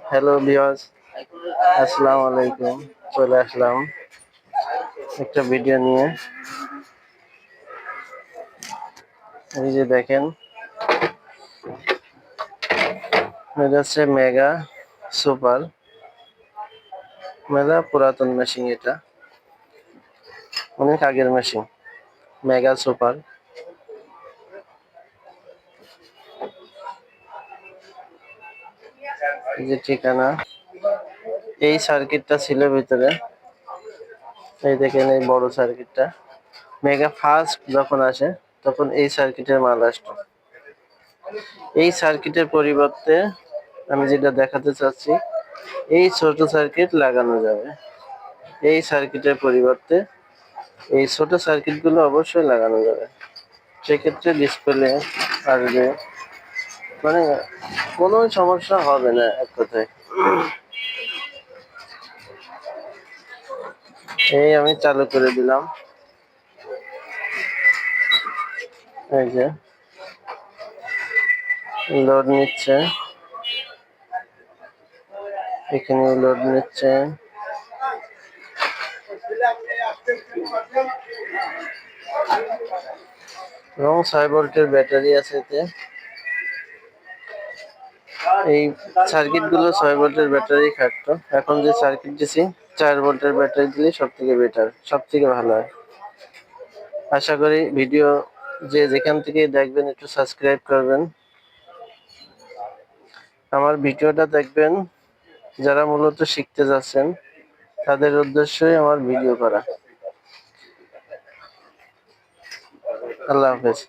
Hello viewers, আসসালামু আলাইকুম। চলে আসলাম একটা ভিডিও নিয়ে। এই যে দেখেন, এটা হচ্ছে মেগা সুপার। মেগা পুরাতন মেশিন, এটা অনেক আগের মেশিন। মেগা সুপার, এই যে ঠিকানা। এই সার্কিটটা ছিল ভিতরে, এই দেখেন এই বড় সার্কিটটা। মেগা ফার্স্ট যখন আসে তখন এই সার্কিটের মাল আসতো। এই সার্কিটের পরিবর্তে আমি যেটা দেখাতে চাচ্ছি, এই ছোট সার্কিট লাগানো যাবে। এই সার্কিটের পরিবর্তে এই ছোট সার্কিটগুলো অবশ্যই লাগানো যাবে। সেক্ষেত্রে ডিসপ্লে আসবে, মানে কোনো সমস্যা হবে না এক কথায়। এই আমি চালু করে দিলাম, এই যে লোড নিচ্ছে, এখানে লোড নিচ্ছে। এবং 6 ভোল্টের ব্যাটারি আছে এতে। এই সার্কিট গুলো 6 ভোল্টের ব্যাটারি খাটতো, এখন যে সার্কিট দিছি 4 ভোল্টের ব্যাটারি দিলে সব থেকে বেটার, সব থেকে ভালো হয়। আশা করি ভিডিও যে যেখান থেকে দেখবেন একটু সাবস্ক্রাইব করবেন, আমার ভিডিওটা দেখবেন। যারা মূলত শিখতে যাচ্ছেন তাদের উদ্দেশ্যই আমার ভিডিও করা। আল্লাহ হাফেজ।